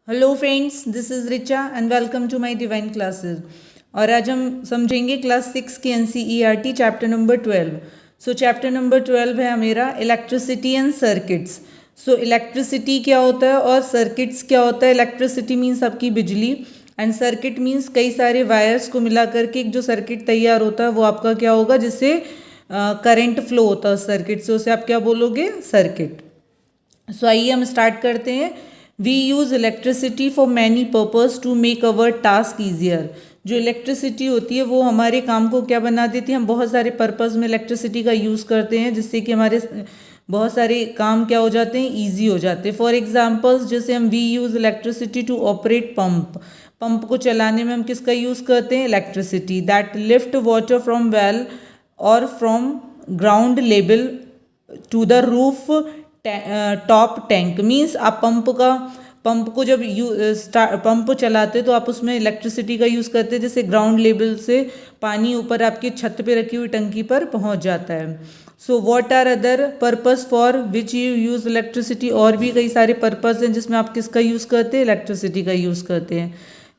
Hello friends, this is Richa and welcome to my divine classes. और आज हम समझेंगे क्लास 6 की NCERT chapter number 12। So chapter number 12 है मेरा electricity and circuits. So electricity क्या होता है और सर्किट्स क्या होता है। इलेक्ट्रिसिटी मीन्स आपकी बिजली एंड सर्किट मीन्स कई सारे वायर्स को मिला करके एक जो सर्किट तैयार होता है वो आपका क्या होगा, जिससे करंट फ्लो होता है सर्किट से, उसे आप क्या बोलोगे, सर्किट। सो आइए हम स्टार्ट करते हैं। We use electricity for many purpose to make our task easier. जो इलेक्ट्रिसिटी होती है वो हमारे काम को क्या बना देती है। हम बहुत सारे पर्पज़ में इलेक्ट्रिसिटी का यूज़ करते हैं जिससे कि हमारे बहुत सारे काम क्या हो जाते हैं, ईजी हो जाते हैं। फॉर एग्जाम्पल्स, जैसे हम we use electricity to operate pump. Pump को चलाने में हम किसका यूज़ करते हैं, electricity. That lift water from well और from ground level to the roof top tank. Means आप पंप को जब पंप चलाते तो आप उसमें इलेक्ट्रिसिटी का यूज़ करते हैं, जैसे ग्राउंड लेवल से पानी ऊपर आपकी छत पे रखी हुई टंकी पर पहुंच जाता है। So what are other purpose for which you use electricity. और भी कई सारे पर्पस हैं जिसमें आप किसका यूज़ करते हैं, इलेक्ट्रिसिटी का यूज़ करते हैं।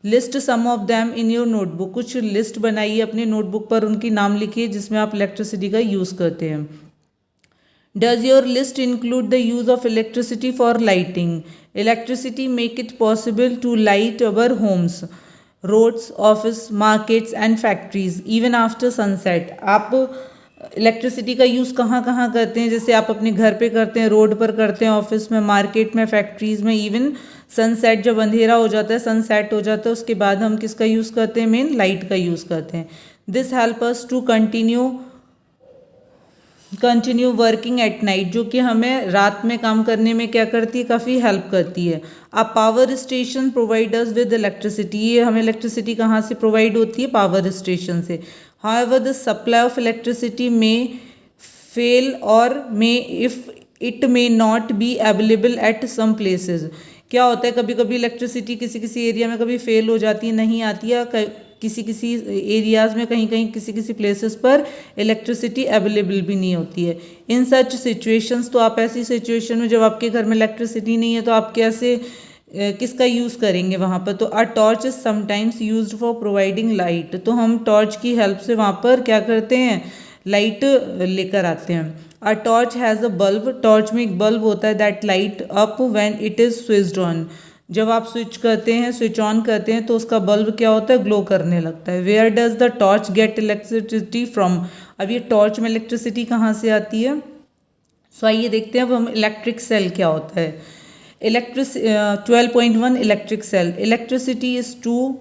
List some of them in your notebook. कुछ लिस्ट बनाइए अपने नोटबुक पर, उनकी नाम लिखिए जिसमें आप इलेक्ट्रिसिटी का यूज़ करते हैं। Does your list include the use of electricity for lighting? Electricity make it possible to light our homes, roads, office, markets and factories even after sunset. आप इलेक्ट्रिसिटी का यूज़ कहाँ कहाँ करते हैं, जैसे आप अपने घर पे करते हैं, रोड पर करते हैं, ऑफिस में, मार्केट में, फैक्ट्रीज में, इवन सनसेट जब अंधेरा हो जाता है, सनसेट हो जाता है, उसके बाद हम किसका यूज़ करते हैं, मेन लाइट का यूज़ करते हैं। This help us to continue working at night, जो कि हमें रात में काम करने में क्या करती है, काफ़ी हेल्प करती है। अब power station providers with electricity. ये हमें इलेक्ट्रिसिटी कहाँ से प्रोवाइड होती है, पावर स्टेशन से। However the supply of electricity में फेल और may if it may not be available at some places. क्या होता है, कभी कभी इलेक्ट्रिसिटी किसी किसी एरिया में कभी फेल हो जाती है, नहीं आती है, किसी किसी एरियाज़ में, कहीं कहीं किसी किसी प्लेसेस पर इलेक्ट्रिसिटी अवेलेबल भी नहीं होती है। इन सच सिचुएशंस, तो आप ऐसी सिचुएशन में जब आपके घर में इलेक्ट्रिसिटी नहीं है तो आप कैसे किसका यूज़ करेंगे वहाँ पर। तो अ torch is sometimes used for providing light. तो हम टॉर्च की हेल्प से वहाँ पर क्या करते हैं, लाइट लेकर आते हैं। A torch has a bulb. Torch में एक बल्ब होता है that light up when it is switched on. जब आप स्विच करते हैं, स्विच ऑन करते हैं तो उसका बल्ब क्या होता है, ग्लो करने लगता है। Where does the torch get electricity from. अब ये टॉर्च में इलेक्ट्रिसिटी कहाँ से आती है। सो आइए देखते हैं अब हम इलेक्ट्रिक सेल क्या होता है। 12.1 electric cell. Electricity is to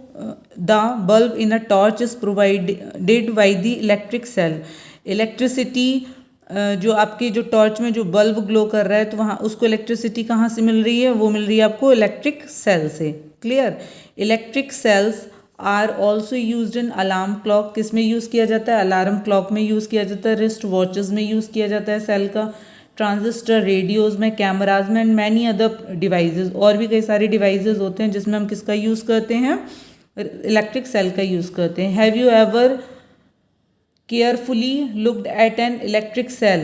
the bulb in a torch is provided by the electric cell. Electricity जो आपके जो टॉर्च में जो बल्ब ग्लो कर रहा है तो वहाँ उसको इलेक्ट्रिसिटी कहाँ से मिल रही है, वो मिल रही है आपको इलेक्ट्रिक सेल से। Clear. Electric cells are also use in alarm clock. किस में यूज़ किया जाता है, अलार्म क्लॉक में यूज़ किया जाता है। रिस्ट वॉचेस में यूज़ किया जाता है सेल का। ट्रांजिस्टर, रेडियोज़ में, कैमराज में एंड मैनी अदर डिवाइसेस। और भी कई सारे डिवाइसेस होते हैं जिसमें हम किसका यूज़ करते हैं, इलेक्ट्रिक सेल का यूज़ करते हैं। Have you ever carefully looked at an electric cell?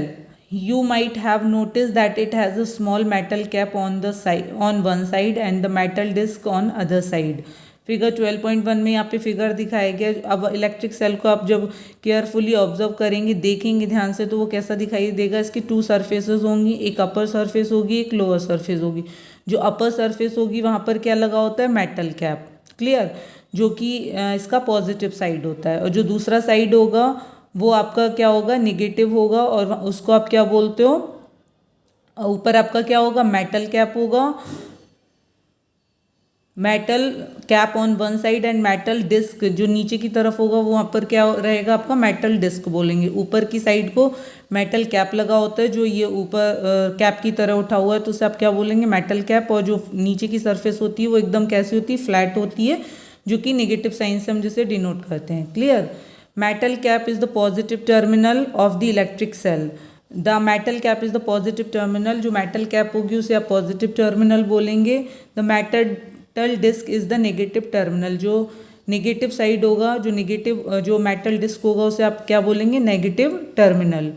You might have noticed that it has a small metal cap on the side, on one side and the metal disc on other side. Figure 12.1 में यहाँ पे figure दिखाया गया। अब electric cell को आप जब carefully observe करेंगे, देखेंगे ध्यान से, तो वो कैसा दिखाई देगा। इसकी 2 सरफेसेस होंगी, एक अपर सरफेस होगी, एक लोअर सरफेस होगी। जो अपर सरफेस होगी वहाँ पर क्या लगा होता है, मेटल कैप। क्लियर। जो कि इसका पॉजिटिव साइड होता है। और जो दूसरा साइड होगा वो आपका क्या होगा, निगेटिव होगा। और उसको आप क्या बोलते हो, ऊपर आपका क्या होगा, मेटल कैप होगा। Metal cap on one side and metal disc जो नीचे की तरफ होगा वो वहाँ पर क्या रहेगा, आपका मेटल डिस्क बोलेंगे। ऊपर की साइड को मेटल कैप लगा होता है, जो ये ऊपर कैप की तरह उठा हुआ है तो उसे आप क्या बोलेंगे, मेटल कैप। और जो नीचे की सरफेस होती है वो एकदम कैसी होती है, फ्लैट होती है, जो कि नेगेटिव साइन से हम जिसे डिनोट करते हैं। Clear. Metal cap is the positive terminal of the electric cell. The metal cap is the positive terminal. जो मेटल कैप होगी उसे आप पॉजिटिव टर्मिनल बोलेंगे। The metal disc is the negative terminal. जो नेगेटिव साइड होगा, जो metal disc होगा उसे आप क्या बोलेंगे, negative terminal.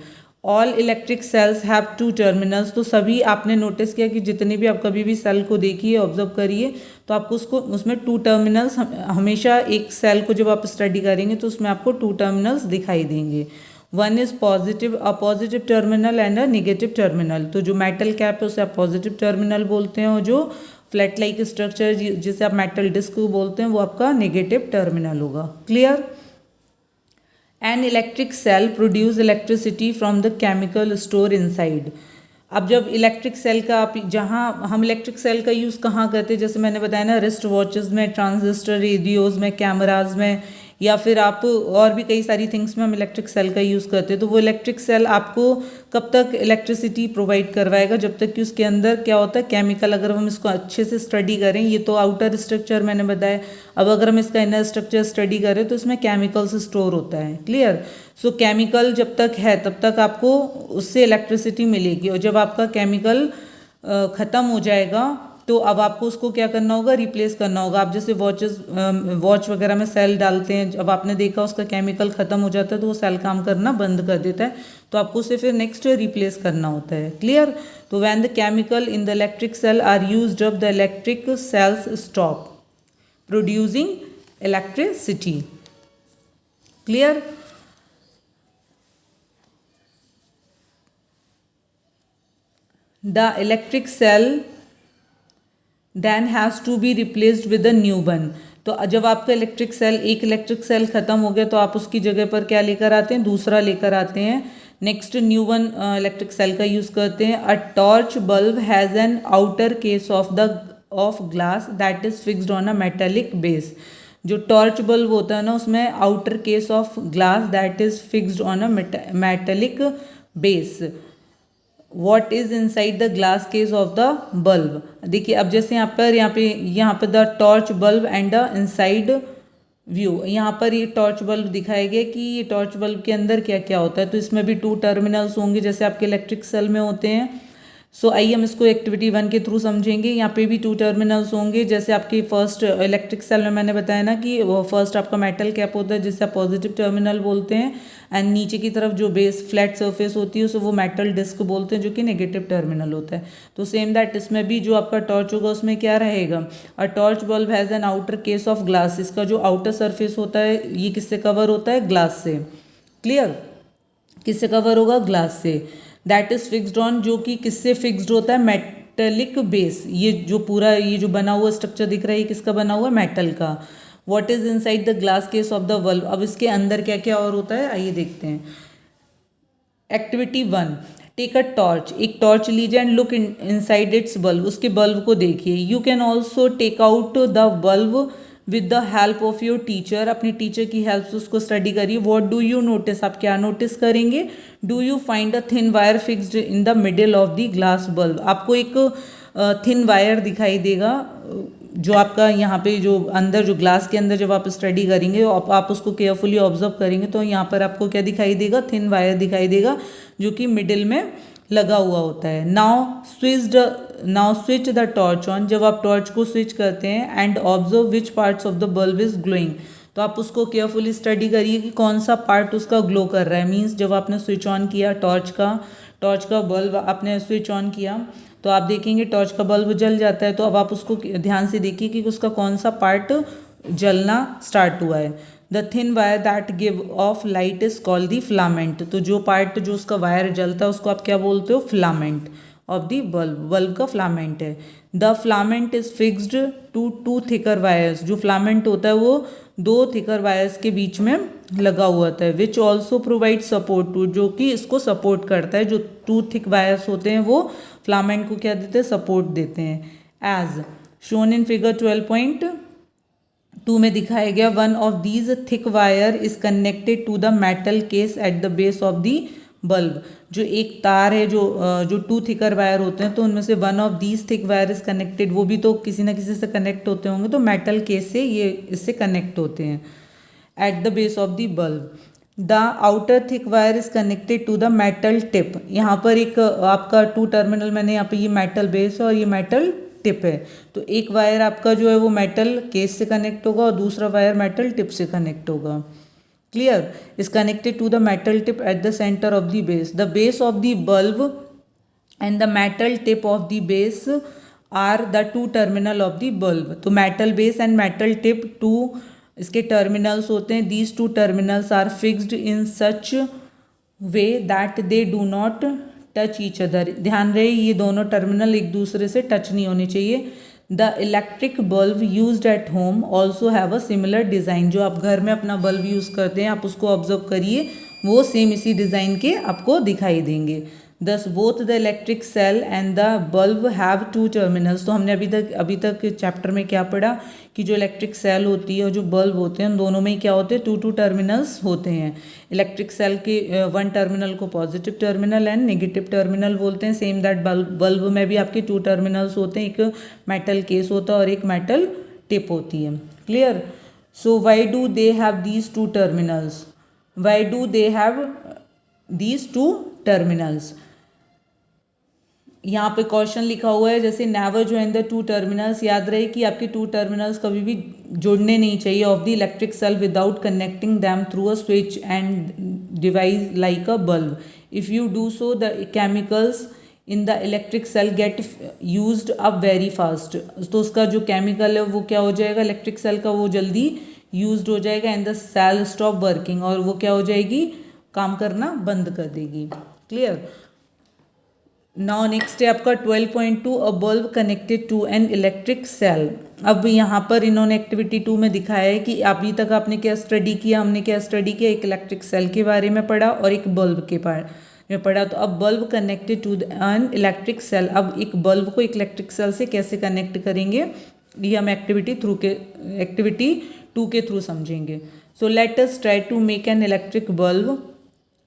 All electric cells have two terminals. तो सभी आपने नोटिस किया कि जितने भी आप कभी भी सेल को देखिए ऑब्जर्व करिए तो आपको उसको उसमें टू टर्मिनल्स हमेशा एक सेल को जब आप स्टडी करेंगे तो उसमें आपको टू टर्मिनल्स दिखाई देंगे। One is positive, a positive terminal and a negative terminal. तो जो मेटल कैप है उसे आप पॉजिटिव टर्मिनल बोलते हैं और जो फ्लैट लाइक स्ट्रक्चर जिसे आप मेटल डिस्क बोलते हैं वो आपका नेगेटिव टर्मिनल होगा। Clear? An electric cell produce electricity from the chemical store inside. अब जब इलेक्ट्रिक सेल का आप जहाँ हम इलेक्ट्रिक सेल का यूज़ कहाँ करते हैं, जैसे मैंने बताया ना, रिस्ट वॉचेस में, ट्रांजिस्टर रेडियोज़ में, कैमराज में, या फिर आप और भी कई सारी थिंग्स में हम इलेक्ट्रिक सेल का यूज़ करते हैं। तो वो इलेक्ट्रिक सेल आपको कब तक इलेक्ट्रिसिटी प्रोवाइड करवाएगा? जब तक कि उसके अंदर क्या होता है, केमिकल। अगर हम इसको अच्छे से स्टडी करें, ये तो आउटर स्ट्रक्चर मैंने बताया, अब अगर हम इसका इनर स्ट्रक्चर स्टडी करें तो इसमें केमिकल्स स्टोर होता है। क्लियर? सो केमिकल जब तक है तब तक आपको उससे इलेक्ट्रिसिटी मिलेगी, और जब आपका केमिकल ख़त्म हो जाएगा तो अब आपको उसको क्या करना होगा? रिप्लेस करना होगा। आप जैसे वॉच वगैरह में सेल डालते हैं, जब आपने देखा उसका केमिकल ख़त्म हो जाता है तो वो सेल काम करना बंद कर देता है, तो आपको उसे फिर नेक्स्ट रिप्लेस करना होता है। क्लियर? तो when the chemical in the electric cell are used up, the electric cells stop producing electricity. Clear? The electric cell then has to be replaced with a new one. तो जब आपका electric cell, एक electric cell खत्म हो गया तो आप उसकी जगह पर क्या लेकर आते हैं? दूसरा लेकर आते हैं। Next new one electric cell का यूज़ करते हैं। A torch bulb has an outer case of glass that is fixed on a metallic base. जो टॉर्च बल्ब होता है ना, उसमें outer case of glass that is fixed on a metallic base. What is inside the glass case of the bulb? देखिए अब जैसे यहाँ पर the torch bulb and the inside view, यहाँ पर ये टॉर्च बल्ब दिखाया गया कि ये टॉर्च बल्ब के अंदर क्या क्या होता है। तो इसमें भी टू टर्मिनल्स होंगे जैसे आपके इलेक्ट्रिक सेल में होते हैं। सो आइए हम इसको एक्टिविटी 1 के थ्रू समझेंगे। यहाँ पे भी टू टर्मिनल्स होंगे जैसे आपके फर्स्ट इलेक्ट्रिक सेल में मैंने बताया ना कि वो फर्स्ट आपका मेटल कैप होता है जिसे आप पॉजिटिव टर्मिनल बोलते हैं, एंड नीचे की तरफ जो बेस फ्लैट सरफेस होती है उसे वो मेटल डिस्क बोलते हैं जो कि नेगेटिव टर्मिनल होता है। तो सेम दैट इसमें भी जो आपका टॉर्च होगा उसमें क्या रहेगा? अ torch bulb has an outer case of glass. इसका जो आउटर सरफेस होता है ये किससे कवर होता है? ग्लास से। क्लियर? किससे कवर होगा? ग्लास से। दैट इज फिक्स्ड ऑन, जो कि किससे फिक्स्ड होता है? Metallic base. ये जो पूरा ये जो बना हुआ स्ट्रक्चर दिख रहा है ये किसका बना हुआ है? मेटल का। What is inside the glass case of the bulb? अब इसके अंदर क्या क्या और होता है आइए देखते हैं। Activity 1, take a torch. एक टॉर्च लीजिए and look inside its bulb. उसके बल्ब को देखिए। You can also take out the bulb with the help of your teacher. अपने टीचर की हेल्प से उसको स्टडी करिए। What do you notice? आप क्या नोटिस करेंगे? Do you find a thin wire fixed in the middle of the glass bulb? आपको एक थिन वायर दिखाई देगा जो आपका यहाँ पे जो अंदर जो ग्लास के अंदर जब आप स्टडी करेंगे आप उसको केयरफुली ऑब्जर्व करेंगे तो यहाँ पर आपको क्या दिखाई देगा? थिन वायर दिखाई देगा जो कि मिडिल में लगा हुआ होता है। Now switch the torch on. जब आप टॉर्च को स्विच करते हैं and observe which parts of the bulb is glowing. तो आप उसको केयरफुली स्टडी करिए कि कौन सा पार्ट उसका ग्लो कर रहा है। मीन्स जब आपने स्विच ऑन किया टॉर्च का बल्ब आपने स्विच ऑन किया तो आप देखेंगे टॉर्च का बल्ब जल जाता है। तो अब आप उसको ध्यान से देखिए कि उसका कौन सा पार्ट जलना स्टार्ट हुआ है। The thin wire that give of light is called the filament. तो जो पार्ट जो उसका वायर जलता है उसको आप क्या बोलते हो? फिलामेंट ऑफ द बल्ब का फिलामेंट है। The filament is fixed to two thicker wires. जो फिलामेंट होता है वो दो थिकर वायर्स के बीच में लगा हुआ होता है। Which also provide support to, जो कि इसको सपोर्ट करता है। जो टू थिक वायर्स होते हैं वो फिलामेंट को क्या देते हैं? सपोर्ट देते हैं। एज शोन इन फिगर 12.2 में दिखाया गया, one of these thick wire is connected to the metal case at the base of the bulb. जो एक तार है जो टू थिकर वायर होते हैं तो उनमें से one of these thick wire is connected, वो भी तो किसी ना किसी से कनेक्ट होते होंगे तो मेटल केस से ये इससे कनेक्ट होते हैं at the base of the bulb. The outer thick wire is connected to the metal tip. यहाँ पर एक आपका टू टर्मिनल मैंने यहाँ पे ये मेटल बेस है और ये मेटल टिप है। तो एक वायर आपका जो है वो मेटल केस से कनेक्ट होगा और दूसरा वायर मेटल टिप से कनेक्ट होगा। clear, is connected to the metal tip at the center of the base. The base of the bulb and the metal tip of the base are the two terminal of the bulb. तो metal base and metal tip two इसके terminals होते हैं. These two terminals are fixed in such way that they do not touch each other. ध्यान रहे ये दोनों terminal एक दूसरे से टच नहीं होने चाहिए. The electric bulb used at home also have a similar design. जो आप घर में अपना बल्ब यूज़ करते हैं आप उसको ऑब्जर्व करिए, वो सेम इसी डिज़ाइन के आपको दिखाई देंगे. Thus both the electric cell and the bulb have two terminals. तो हमने अभी तक चैप्टर में क्या पढ़ा कि जो इलेक्ट्रिक सेल होती है और जो बल्ब होते हैं उन दोनों में क्या होते हैं, टू टर्मिनल्स होते हैं. इलेक्ट्रिक सेल के वन टर्मिनल को positive terminal and negative terminal बोलते हैं. सेम दैट बल्ब में भी आपके टू टर्मिनल्स होते हैं, एक मेटल केस होता है और एक मेटल टिप होती है. Clear. So why do they have these two terminals, why do they have these two terminals. यहाँ पे क्वेश्चन लिखा हुआ है जैसे never join the two terminals. याद रहे कि आपके टू टर्मिनल्स कभी भी जोड़ने नहीं चाहिए of the electric cell without connecting them through a switch and device like a bulb. If you do so the chemicals in the electric cell get used up very fast. तो उसका जो chemical है वो क्या हो जाएगा, electric cell का वो जल्दी यूज्ड हो जाएगा and the cell stop working, और वो क्या हो जाएगी, काम करना बंद कर देगी. क्लियर. नाउ नेक्स्ट है आपका 12.2 a bulb connected to an electric cell. अब यहाँ पर इन्होंने एक्टिविटी 2 में दिखाया है कि अभी तक आपने क्या स्टडी किया, हमने क्या स्टडी किया, एक इलेक्ट्रिक सेल के बारे में पढ़ा और एक बल्ब के बारे में पढ़ा. तो अब bulb connected to an electric cell, अब एक बल्ब को एक इलेक्ट्रिक सेल से कैसे कनेक्ट करेंगे ये हम एक्टिविटी 2 के थ्रू समझेंगे. So let us try to make an electric bulb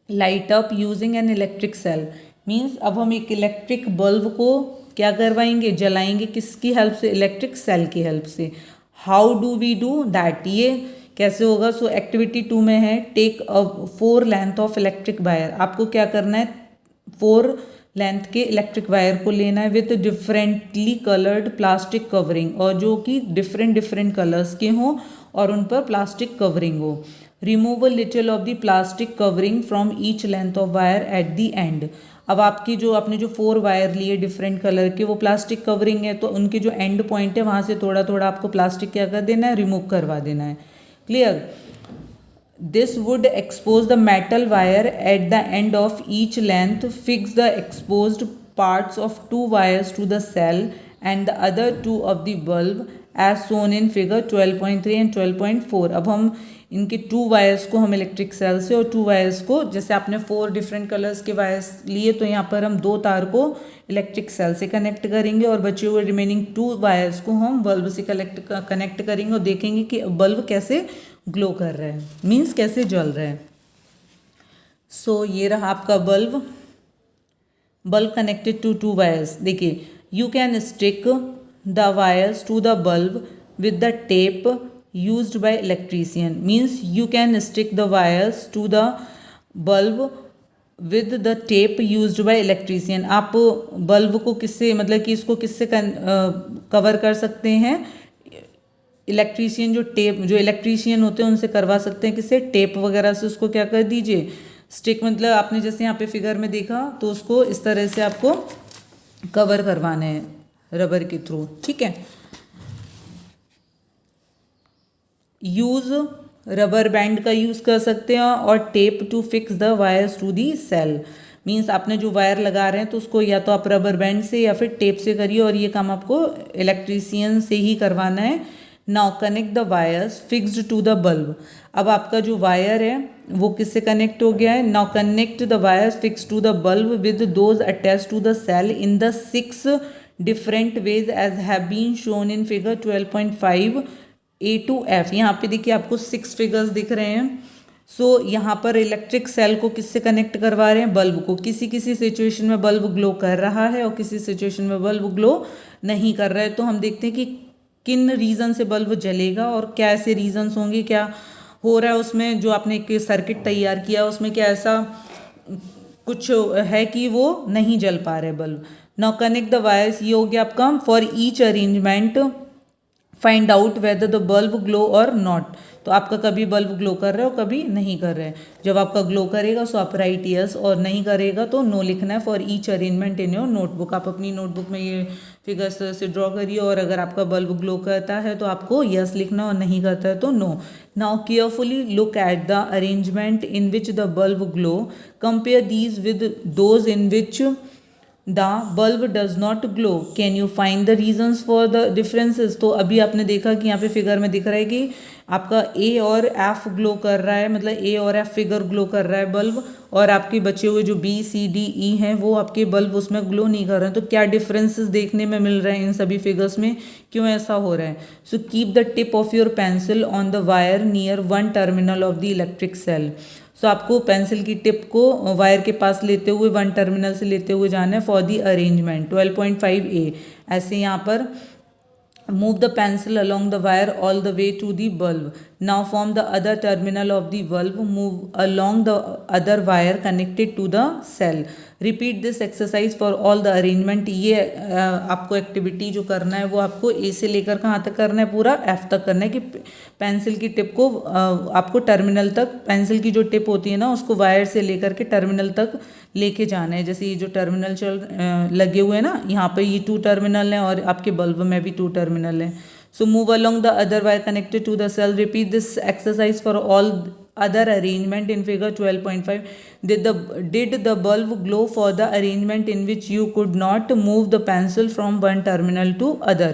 light up using an electric cell. Means अब हम एक इलेक्ट्रिक बल्ब को क्या करवाएंगे, जलाएंगे, किसकी हेल्प से, इलेक्ट्रिक सेल की हेल्प से. How do we do that, ये कैसे होगा. सो एक्टिविटी 2 में है take a 4 length of electric wire. आपको क्या करना है, 4 लेंथ के इलेक्ट्रिक वायर को लेना है with differently coloured plastic covering, और जो कि डिफरेंट कलर्स के हों और उन पर प्लास्टिक कवरिंग हो. Remove a little of the plastic covering from each length of wire at the and. अब आपकी जो आपने जो 4 वायर लिए डिफरेंट कलर के, वो प्लास्टिक कवरिंग है, तो उनके जो एंड पॉइंट है वहाँ से थोड़ा थोड़ा आपको प्लास्टिक क्या कर देना है, रिमूव करवा देना है. Clear. This would expose the metal wire at the end of each length. Fix the exposed parts of 2 wires to the cell and the other 2 of the bulb as shown in figure 12.3 and 12.4. अब हम इनके 2 wires को हम electric cell से और 2 wires को, जैसे आपने 4 डिफरेंट कलर्स के वायर्स लिए तो यहाँ पर हम 2 तार को इलेक्ट्रिक सेल से कनेक्ट करेंगे और बचे हुए रिमेनिंग 2 वायर्स को हम बल्ब से कनेक्ट करेंगे और देखेंगे कि बल्ब कैसे ग्लो कर रहा है, मीन्स कैसे जल रहा है. सो ये रहा आपका बल्ब कनेक्टेड टू 2 वायर्स. देखिए, you can stick the wires to the bulb with the tape used by electrician. Means you can stick the wires to the bulb with the tape used by electrician. आप bulb को किससे, मतलब कि इसको किससे cover कर सकते हैं, इलेक्ट्रीशियन जो इलेक्ट्रीशियन होते हैं उनसे करवा सकते हैं. किससे, टेप वगैरह से उसको क्या कर दीजिए, स्टिक, मतलब आपने जैसे यहाँ पे फिगर में देखा तो उसको इस तरह से आपको कवर करवाना है रबर के थ्रू. ठीक है. यूज़ रबर बैंड का यूज़ कर सकते हैं और tape to fix the wires to the cell. Means आपने जो वायर लगा रहे हैं तो उसको या तो आप रबर बैंड से या फिर टेप से करिए, और ये काम आपको इलेक्ट्रीशियन से ही करवाना है. Now connect the wires fixed to the bulb. अब आपका जो वायर है वो किससे कनेक्ट हो गया है. Now connect the wires fix to the bulb with those attach to the cell in the 6 different ways as have been shown in figure 12.5 A to F. यहाँ पे देखिए आपको 6 फिगर्स दिख रहे हैं. सो यहाँ पर इलेक्ट्रिक सेल को किससे कनेक्ट करवा रहे हैं, बल्ब को. किसी सिचुएशन में बल्ब ग्लो कर रहा है और किसी सिचुएशन में बल्ब ग्लो नहीं कर रहा है. तो हम देखते हैं कि किन रीज़न से बल्ब जलेगा और क्या ऐसे रीजन्स होंगे, क्या हो रहा है उसमें, जो आपने एक सर्किट तैयार किया उसमें क्या ऐसा कुछ है कि वो नहीं जल पा रहे bulb. Now connect the wires. ये हो गया आपका for each arrangement find out whether the bulb glow और नॉट। तो आपका कभी बल्ब ग्लो कर रहा है और कभी नहीं कर रहा है। जब आपका ग्लो करेगा सो आप राइट यस, और नहीं करेगा तो नो लिखना है for each arrangement in your notebook. आप अपनी नोटबुक में ये फिगर्स से ड्रॉ करिए, और अगर आपका बल्ब ग्लो करता है तो आपको यस लिखना, और नहीं करता है तो no. Now carefully look at the arrangement in which the bulb glow, compare these with those in which the bulb does not glow, can you find the reasons for the differences. तो अभी आपने देखा कि यहाँ पे figure में दिख रहा है कि आपका ए और एफ ग्लो कर रहा है, मतलब ए और एफ फिगर ग्लो कर रहा है बल्ब, और आपके बचे हुए जो बी सी डी ई हैं वो आपके बल्ब उसमें ग्लो नहीं कर रहे हैं। तो क्या डिफरेंसेस देखने में मिल रहे हैं इन सभी फिगर्स में, क्यों ऐसा हो रहा है? So keep the tip of your pencil on the wire near one terminal of the electric cell. So आपको पेंसिल की टिप को वायर के पास लेते हुए, वन टर्मिनल से लेते हुए जाना है फॉर दी अरेंजमेंट। 12.5a ऐसे यहाँ पर move the pencil along the wire all the way to the bulb. Now from the other terminal of the bulb move along the other wire connected to the cell. Repeat this exercise for all the arrangement. ये आपको activity जो करना है वो आपको ए से लेकर कहाँ तक करना है, पूरा एफ तक करना है। कि पेंसिल की टिप को आपको टर्मिनल तक, पेंसिल की जो टिप होती है ना उसको वायर से लेकर के टर्मिनल तक लेके जाना है। जैसे ये जो टर्मिनल लगे हुए हैं ना, यहाँ पे ये 2 टर्मिनल हैं और आपके बल्ब में भी 2 टर्मिनल हैं। So move along the other wire connected to the cell. Repeat this exercise for all other arrangement in figure 12.5. Did the bulb glow for the arrangement in which you could not move the pencil from one terminal to other?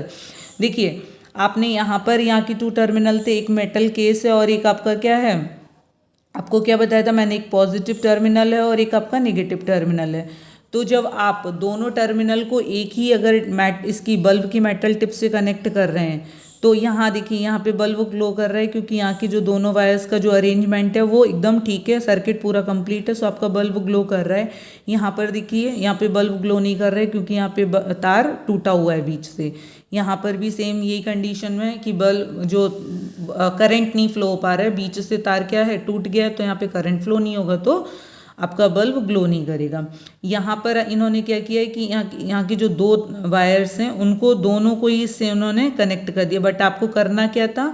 देखिए आपने यहाँ पर, यहाँ की 2 terminal थे, एक metal case है और एक आपका क्या है, आपको क्या बताया था मैंने, एक पॉजिटिव टर्मिनल है और एक आपका नेगेटिव टर्मिनल है। तो जब आप दोनों टर्मिनल को एक ही अगर इसकी बल्ब की मेटल टिप से कनेक्ट कर रहे हैं, तो यहाँ देखिए यहाँ पे बल्ब ग्लो कर रहा है क्योंकि यहाँ की जो दोनों वायर्स का जो अरेंजमेंट है वो एकदम ठीक है, सर्किट पूरा कंप्लीट है, सो आपका बल्ब ग्लो कर रहा है। यहाँ पर देखिए यहाँ पे बल्ब ग्लो नहीं कर रहा है क्योंकि यहाँ पे तार टूटा हुआ है बीच से। यहाँ पर भी सेम यही कंडीशन में कि बल्ब जो करंट नहीं फ्लो हो पा रहा है, बीच से तार क्या है, टूट गया है, तो यहाँ पे करंट फ्लो नहीं होगा तो आपका बल्ब ग्लो नहीं करेगा। यहाँ पर इन्होंने क्या किया है कि यहाँ की जो 2 वायर्स हैं उनको दोनों को ही इससे उन्होंने कनेक्ट कर दिया, बट आपको करना क्या था,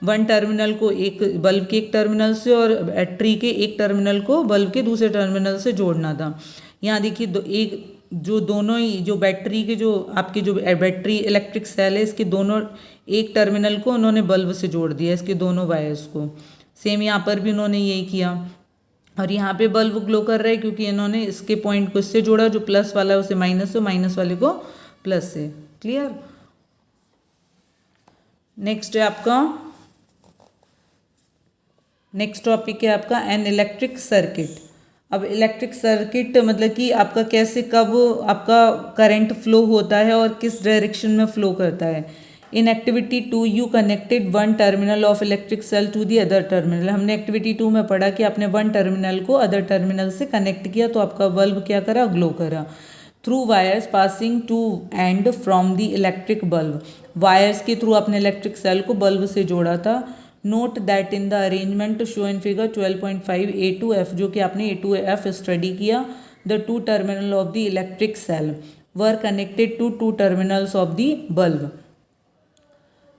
वन टर्मिनल को एक बल्ब के एक टर्मिनल से और बैटरी के एक टर्मिनल को बल्ब के दूसरे टर्मिनल से जोड़ना था। यहाँ देखिए एक जो दोनों ही जो बैटरी के जो आपकी जो बैटरी इलेक्ट्रिक सेल है इसके दोनों एक टर्मिनल को उन्होंने बल्ब से जोड़ दिया, इसके दोनों वायर्स को। सेम यहाँ पर भी उन्होंने यही किया, और यहाँ पे बल्ब ग्लो कर रहा है क्योंकि इन्होंने इसके पॉइंट को इससे जोड़ा, जो प्लस वाला है उसे माइनस से, माइनस वाले को प्लस से। क्लियर? नेक्स्ट है आपका, नेक्स्ट टॉपिक है आपका एन इलेक्ट्रिक सर्किट। अब इलेक्ट्रिक सर्किट मतलब कि आपका कैसे, कब आपका करंट फ्लो होता है और किस डायरेक्शन में फ्लो करता है। In activity 2 you connected one terminal of electric cell to the other terminal. हमने एक्टिविटी 2 में पढ़ा कि आपने वन टर्मिनल को अदर टर्मिनल से कनेक्ट किया तो आपका बल्ब क्या करा, ग्लो करा। Through wires passing to and from the electric bulb, wires के थ्रू आपने इलेक्ट्रिक सेल को बल्ब से जोड़ा था। Note that in the arrangement show in figure 12.5 A to F, जो कि आपने A to F स्टडी किया, the 2 terminal of the electric cell were connected to 2 terminals of the bulb.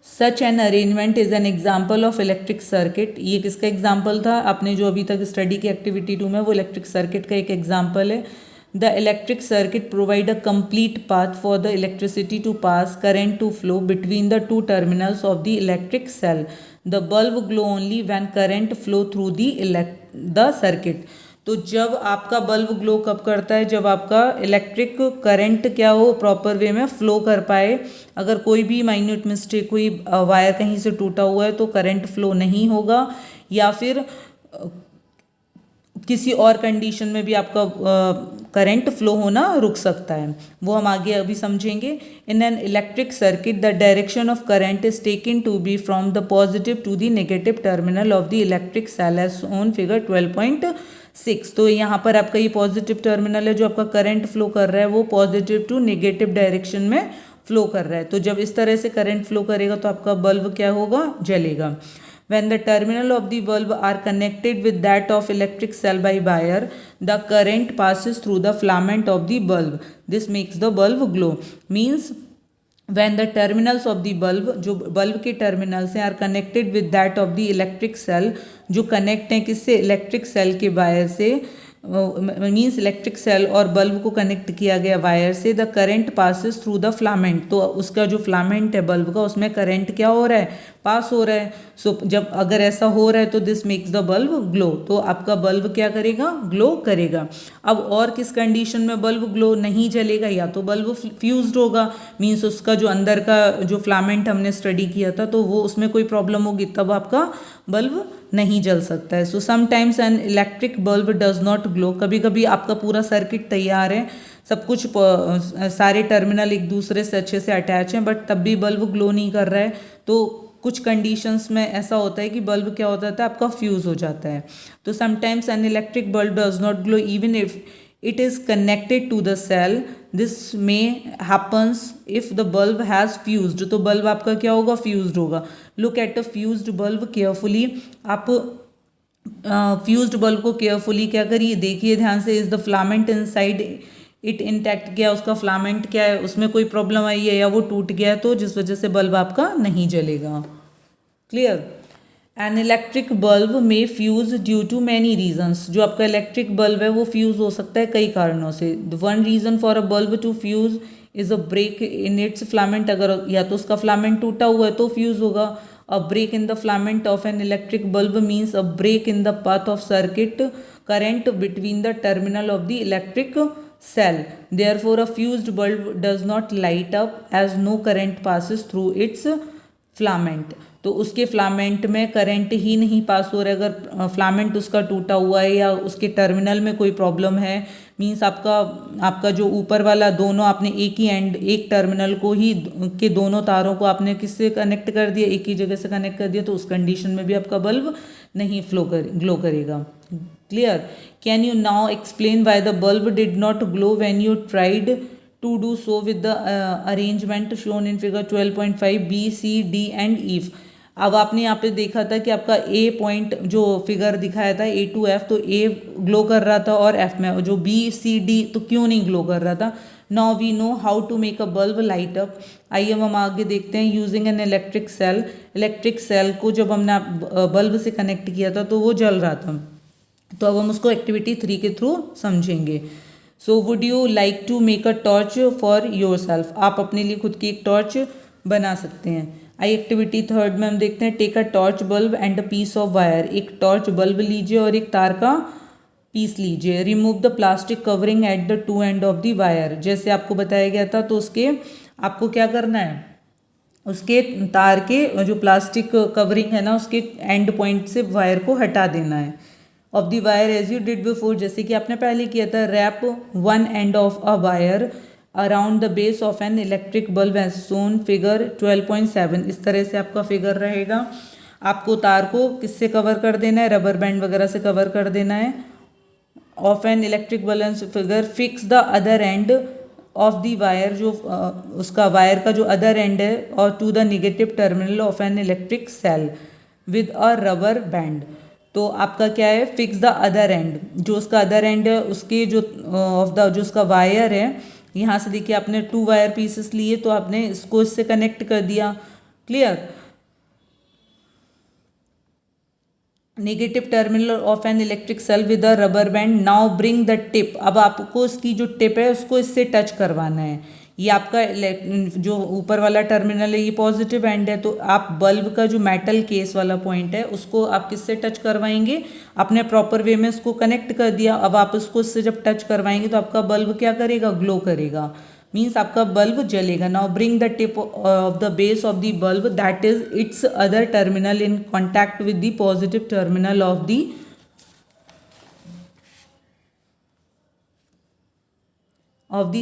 Such an arrangement is an example of electric circuit. ये किसका example था, आपने जो अभी तक स्टडी की एक्टिविटी 2 में, वो इलेक्ट्रिक सर्किट का एक एग्जाम्पल है। The electric circuit provide a complete path for the electricity to pass, current to flow between the 2 terminals of the electric cell. The bulb glow only when current flow through the circuit. तो जब आपका bulb glow कब करता है, जब आपका electric current क्या हो, प्रॉपर वे में फ्लो कर पाए। अगर कोई भी माइन्यूट मिस्टेक हुई, वायर कहीं से टूटा हुआ है तो करंट फ्लो नहीं होगा, या फिर किसी और कंडीशन में भी आपका करंट फ्लो होना रुक सकता है, वो हम आगे अभी समझेंगे। In an electric circuit the direction of current is taken to be from the positive to the negative terminal of the electric cell as on figure 12.6। तो यहाँ पर आपका ये पॉजिटिव टर्मिनल है, जो आपका करंट फ्लो कर रहा है वो पॉजिटिव टू नेगेटिव डायरेक्शन में फ्लो कर रहा है। तो जब इस तरह से करंट फ्लो करेगा तो आपका बल्ब क्या होगा, जलेगा। When the terminal of the bulb are connected with that of electric cell by wire, the current passes through the filament of the bulb. This makes the bulb glow. Means when the terminals of the bulb, जो bulb के terminals हैं, are connected with that of the electric cell, जो connect हैं किससे, electric cell के wire से, means electric cell और bulb को कनेक्ट किया गया वायर से, the current passes through the filament, तो उसका जो फ्लामेंट है बल्ब का, उसमें करंट क्या हो रहा है, पास हो रहा है। सो जब अगर ऐसा हो रहा है तो this makes the bulb glow, तो आपका बल्ब क्या करेगा, ग्लो करेगा। अब और किस कंडीशन में बल्ब ग्लो नहीं जलेगा, या तो बल्ब फ्यूज्ड होगा, मीन्स उसका जो अंदर का जो फ्लामेंट हमने स्टडी किया था तो वो उसमें कोई प्रॉब्लम होगी, तब आपका बल्ब नहीं जल सकता है। So sometimes N electric bulb does not glow, कभी कभी आपका पूरा सर्किट तैयार है, सब कुछ सारे टर्मिनल एक दूसरे से अच्छे से अटैच हैं, बट तब भी बल्ब ग्लो नहीं कर रहा है, तो कुछ कंडीशंस में ऐसा होता है कि बल्ब क्या होता है, आपका फ्यूज हो जाता है। तो sometimes N electric bulb does not glow even if it is connected to the cell, this may happens if the bulb has fused, तो बल्ब आपका क्या होगा, फ्यूज्ड होगा। look at a fused bulb carefully, आप fused bulb को carefully क्या करिए, देखिए ध्यान से, is the filament inside it intact, क्या उसका फ्लामेंट क्या है, उसमें कोई प्रॉब्लम आई है या वो टूट गया है, तो जिस वजह से बल्ब आपका नहीं जलेगा। Clear. An electric bulb may fuse due to many reasons, जो आपका इलेक्ट्रिक बल्ब है वो फ्यूज हो सकता है कई कारणों से। One reason for a bulb to fuse is a break in its filament, अगर या तो उसका फ्लामेंट टूटा हुआ है तो फ्यूज होगा। A break in the filament of an electric bulb means a break in the path of circuit current between the terminal of the electric cell. Therefore, a fused bulb does not light up as no current passes through its filament. तो उसके filament में current ही नहीं पास हो रहा है, अगर filament उसका टूटा हुआ है या उसके टर्मिनल में कोई प्रॉब्लम है, मीन्स आपका जो ऊपर वाला दोनों आपने एक ही एंड, एक टर्मिनल को ही के दोनों तारों को आपने किससे कनेक्ट कर दिया, एक ही जगह से कनेक्ट कर दिया, तो उस कंडीशन में भी आपका बल्ब नहीं ग्लो करेगा। Clear. Can you now explain why the bulb did not glow when you tried to do so with the arrangement shown in figure 12.5 B C D and F. अब आपने यहाँ पे देखा था कि आपका ए पॉइंट जो फिगर दिखाया था ए टू एफ, तो ए ग्लो कर रहा था और एफ में जो बी सी डी तो क्यों नहीं ग्लो कर रहा था। Now we know how to make a bulb light up. आइए हम आगे देखते हैं। Using an electric cell, electric cell को जब हमने बल्ब से कनेक्ट किया था तो वो जल रहा था, तो अब हम उसको एक्टिविटी 3 के थ्रू समझेंगे। So would you like to make a torch for yourself, आप अपने लिए खुद की एक टॉर्च बना सकते हैं। आई एक्टिविटी 3 में हम देखते हैं take a torch bulb and a piece of wire, एक टॉर्च बल्ब लीजिए और एक तार का पीस लीजिए। Remove the plastic covering at the two end of the wire, जैसे आपको बताया गया था, तो उसके आपको क्या करना है, उसके तार के जो प्लास्टिक कवरिंग है ना, उसके एंड पॉइंट से वायर को हटा देना है। Of the wire as you did before, जैसे कि आपने पहले किया था। Wrap one end of a wire around the base of an electric bulb as shown figure 12.7, इस तरह से आपका फिगर रहेगा। आपको तार को किससे कवर कर देना है, रबर बैंड वगैरह से कवर कर देना है। Of an electric bulb figure fix the other end of the wire, जो उसका वायर का जो अदर एंड है, और to the negative terminal of an electric cell with a rubber band. तो आपका क्या है, फिक्स द अदर एंड, जो उसका अदर एंड है उसके जो ऑफ द जो उसका वायर है, यहाँ से देखिए आपने 2 वायर पीसेस लिए, तो आपने इसको इससे कनेक्ट कर दिया। Clear. Negative terminal of an electric cell with a rubber band. Now bring the tip, अब आपको इसकी जो टिप है उसको इससे टच करवाना है। ये आपका जो ऊपर वाला टर्मिनल है ये पॉजिटिव एंड है, तो आप बल्ब का जो मेटल केस वाला पॉइंट है उसको आप किससे टच करवाएंगे, आपने प्रॉपर वे में इसको कनेक्ट कर दिया। अब आप उसको इससे जब टच करवाएंगे तो आपका बल्ब क्या करेगा, ग्लो करेगा, मीन्स आपका बल्ब जलेगा। Now bring the tip of the base of the bulb that is its other terminal in contact with the positive terminal of the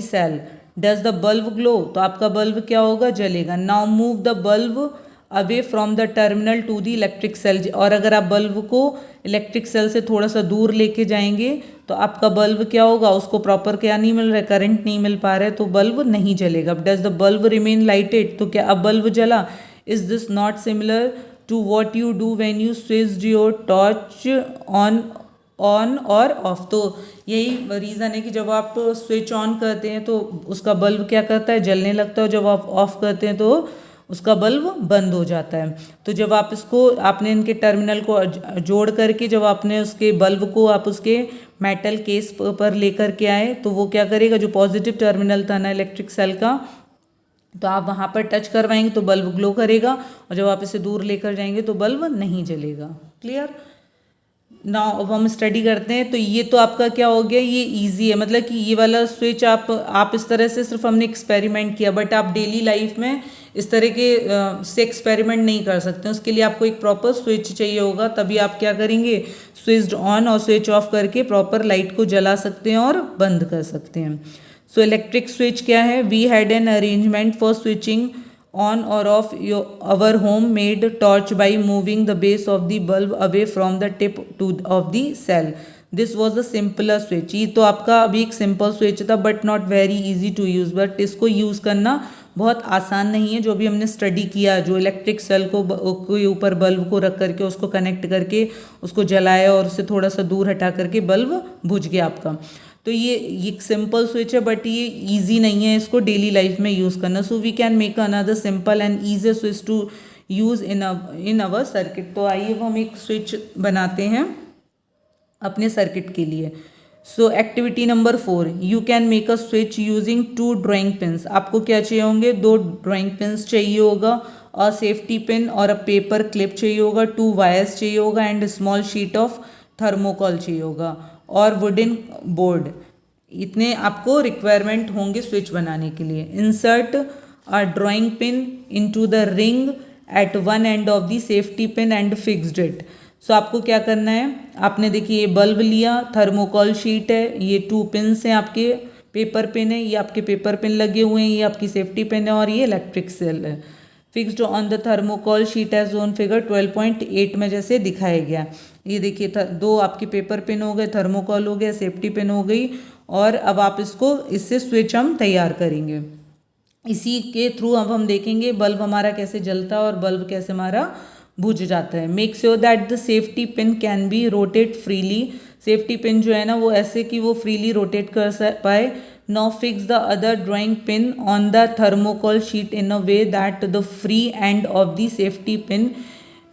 cell. Does the bulb glow, तो आपका bulb क्या होगा, जलेगा। Now move the bulb away from the terminal to the electric cell, और अगर आप bulb को electric cell से थोड़ा सा दूर लेके जाएंगे तो आपका बल्ब क्या होगा, उसको प्रॉपर क्या नहीं मिल रहा है, करंट नहीं मिल पा रहा है, तो बल्ब नहीं जलेगा। Does the bulb remain lighted, तो क्या अब बल्ब जला। Is this not similar to what you do when you switch your torch on on और ऑफ। तो यही रीज़न है कि जब आप स्विच ऑन करते हैं तो उसका बल्ब क्या करता है, जलने लगता है, और जब आप ऑफ करते हैं तो उसका बल्ब बंद हो जाता है। तो जब आप इसको आपने इनके टर्मिनल को जोड़ करके जब आपने उसके बल्ब को आप उसके मेटल केस पर लेकर के आए तो वो क्या करेगा, जो पॉजिटिव टर्मिनल था ना इलेक्ट्रिक सेल का, तो आप वहाँ पर टच करवाएंगे तो बल्ब ग्लो करेगा, और जब आप इसे दूर लेकर जाएंगे तो बल्ब नहीं जलेगा। क्लियर। नाउ अब हम स्टडी करते हैं। तो ये तो आपका क्या हो गया, ये इजी है, मतलब कि ये वाला स्विच आप इस तरह से सिर्फ हमने एक्सपेरिमेंट किया, बट आप डेली लाइफ में इस तरह के से एक्सपेरिमेंट नहीं कर सकते। उसके लिए आपको एक प्रॉपर स्विच चाहिए होगा, तभी आप क्या करेंगे, स्विच ऑन और स्विच ऑफ करके प्रॉपर लाइट को जला सकते हैं और बंद कर सकते हैं। सो इलेक्ट्रिक स्विच क्या है, we had an arrangement for switching on or off our homemade torch by moving the base of the bulb away from the tip of the cell. This was a simpler switch. ये तो आपका अभी एक simple switch था but not very easy to use, but इसको use करना बहुत आसान नहीं है। जो भी हमने स्टडी किया, जो इलेक्ट्रिक सेल को ऊपर बल्ब को रख करके उसको कनेक्ट करके उसको जलाया और उससे थोड़ा सा दूर हटा करके बल्ब बुझ गया आपका। तो ये एक सिंपल स्विच है बट ये इजी नहीं है इसको डेली लाइफ में यूज़ करना। So we can make another simple and easy switch to use in our circuit. तो आइए हम एक स्विच बनाते हैं अपने सर्किट के लिए। सो activity number 4, you can make a switch using 2 drawing pins. आपको क्या चाहिए होंगे, 2 ड्राइंग पिन्स चाहिए होगा, और सेफ्टी पिन और अ पेपर क्लिप चाहिए होगा, 2 वायर्स चाहिए होगा, and small sheet of thermocol चाहिए होगा, और वुडन बोर्ड। इतने आपको रिक्वायरमेंट होंगे स्विच बनाने के लिए। Insert a drawing pin into the ring at one end of the safety pin and fixed it. So आपको क्या करना है, आपने देखिए ये बल्ब लिया, थर्मोकॉल शीट है, ये 2 पिन्स हैं आपके, पेपर पिन है, ये आपके पेपर पिन लगे हुए हैं, ये आपकी सेफ्टी पिन है, और ये इलेक्ट्रिक सेल है। Fixed on the thermocol sheet as on figure 12.8 में जैसे दिखाया गया। ये देखिए 2 आपके पेपर पिन हो गए, थर्मोकॉल हो गया, सेफ्टी पिन हो गई, और अब आप इससे स्विच हम तैयार करेंगे। इसी के थ्रू अब हम देखेंगे बल्ब हमारा कैसे जलता है और बल्ब कैसे हमारा बुझ जाता है। Make sure that the safety pin can be rotate freely. Safety pin जो है ना वो ऐसे कि वो फ्रीली रोटेट कर पाए। Now fix the other drawing pin on the thermocol sheet in a way that the free end of the safety pin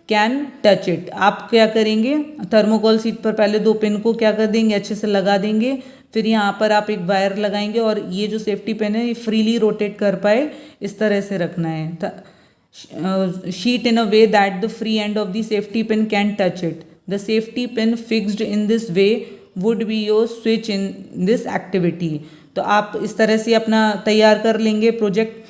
can touch it. आप क्या करेंगे, थर्मोकॉल शीट पर पहले 2 पिन को क्या कर देंगे, अच्छे से लगा देंगे, फिर यहाँ पर आप एक वायर लगाएंगे और ये जो सेफ्टी पिन है ये फ्रीली रोटेट कर पाए इस तरह से रखना है। Sheet in a way that the free end of the safety pin can touch it. The safety pin fixed in this way would be your switch in this activity. तो आप इस तरह से अपना तैयार कर लेंगे project.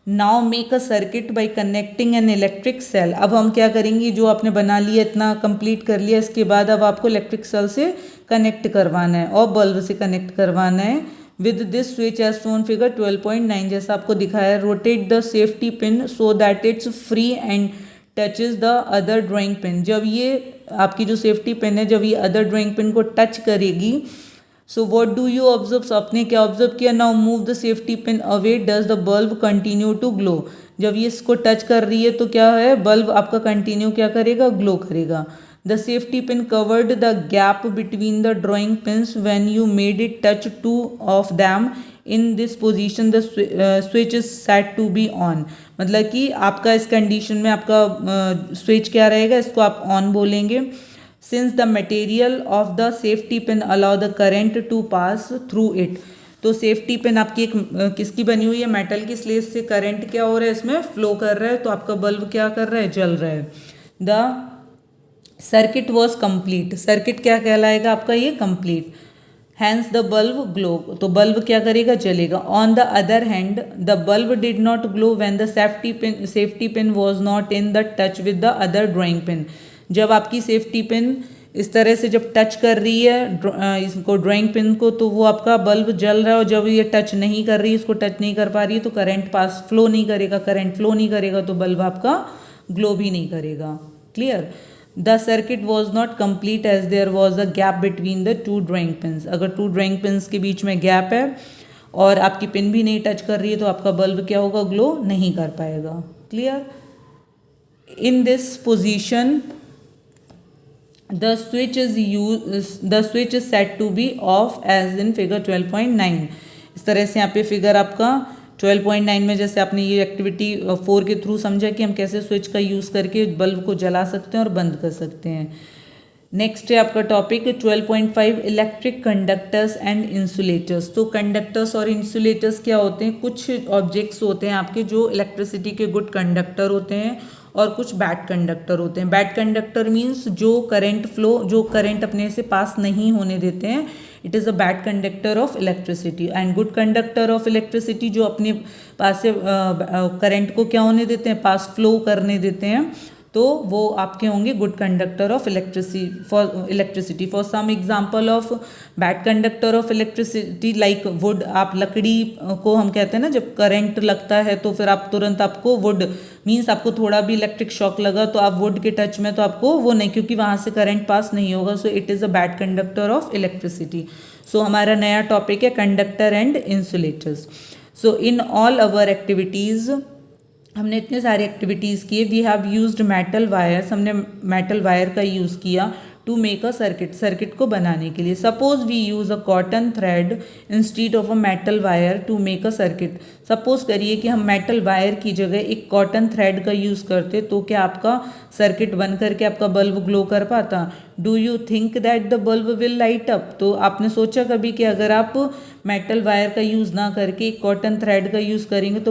Now make a circuit by connecting an electric cell. अब हम क्या करेंगे, जो आपने बना लिया इतना कंप्लीट कर लिया, इसके बाद अब आपको इलेक्ट्रिक सेल से कनेक्ट करवाना है और बल्ब से कनेक्ट करवाना है with this switch as shown figure 12.9 जैसा आपको दिखाया। Rotate the safety pin so that its free end touches the other drawing pin. जब ये आपकी जो सेफ्टी पिन है जब ये अदर ड्राइंग पिन को टच करेगी, so what do you observe, आपने क्या ऑब्जर्व किया, now move the safety pin away does the bulb continue to glow. जब ये इसको टच कर रही है तो क्या है, बल्ब आपका कंटिन्यू क्या करेगा, ग्लो करेगा। The safety pin covered the gap between the drawing pins when you made it touch 2 of them in this position the switch is set to be on. मतलब कि आपका इस कंडीशन में आपका स्विच क्या रहेगा, इसको आप ऑन बोलेंगे। Since the material of the safety pin allow the current to pass through it. तो सेफ्टी पिन आपकी एक किसकी बनी हुई है, मेटल की, इसलिए इससे करंट क्या हो रहा है, इसमें फ्लो कर रहा है, तो आपका बल्ब क्या कर रहा है, जल रहा है। The circuit was complete. Circuit क्या कहलाएगा आपका, ये complete. Hence the bulb glow, तो बल्ब क्या करेगा, जलेगा। On the other hand the bulb did not glow when the safety pin was not in the touch with the other drawing pin. जब आपकी सेफ्टी पिन इस तरह से जब टच कर रही है इसको ड्राइंग पिन को, तो वो आपका बल्ब जल रहा है, और जब ये टच नहीं कर रही, इसको टच नहीं कर पा रही है, तो करंट पास फ्लो नहीं करेगा, करंट फ्लो नहीं करेगा, तो बल्ब आपका ग्लो भी नहीं करेगा। Clear. The circuit was not complete as there was a gap between the 2 drawing pins. अगर 2 ड्राइंग पिन्स के बीच में गैप है और आपकी पिन भी नहीं टच कर रही है, तो आपका बल्ब क्या होगा, ग्लो नहीं कर पाएगा। Clear. In this position the switch is set to be off as in figure 12.9। इस तरह से यहाँ पे फिगर आपका 12.9 में जैसे आपने ये एक्टिविटी 4 के थ्रू समझा कि हम कैसे स्विच का यूज़ करके बल्ब को जला सकते हैं और बंद कर सकते हैं। नेक्स्ट है आपका topic 12.5 electric conductors and insulators. तो कंडक्टर्स और इंसुलेटर्स क्या होते हैं? कुछ ऑब्जेक्ट्स होते हैं आपके जो इलेक्ट्रिसिटी के गुड कंडक्टर होते हैं और कुछ बैड कंडक्टर होते हैं। बैड कंडक्टर मीन्स जो करंट अपने से पास नहीं होने देते हैं, it is a bad conductor of electricity. And good conductor of electricity जो अपने पास से करंट को क्या होने देते हैं, पास फ्लो करने देते हैं, तो वो आपके होंगे good conductor of electricity. For some example of bad conductor of electricity like wood. आप लकड़ी को हम कहते हैं ना, जब करंट लगता है तो फिर आप तुरंत आपको वुड मीन्स आपको थोड़ा भी इलेक्ट्रिक शॉक लगा तो आप वुड के टच में तो आपको वो नहीं, क्योंकि वहाँ से करंट पास नहीं होगा। So it is a bad conductor of electricity. So हमारा नया टॉपिक है conductor and insulators. So in all our activities, हमने इतने सारे एक्टिविटीज़ किए। We have used metal wires, हमने मेटल वायर का यूज़ किया टू मेक अ सर्किट को बनाने के लिए। Suppose we use a cotton thread instead of a metal wire to make a circuit. Suppose करिए कि हम मेटल वायर की जगह एक कॉटन थ्रेड का यूज़ करते, तो क्या आपका सर्किट बन करके आपका बल्ब ग्लो कर पाता? Do you think that the bulb will light up? तो आपने सोचा कभी कि अगर आप मेटल वायर का यूज़ ना करके एक कॉटन थ्रेड का यूज़ करेंगे तो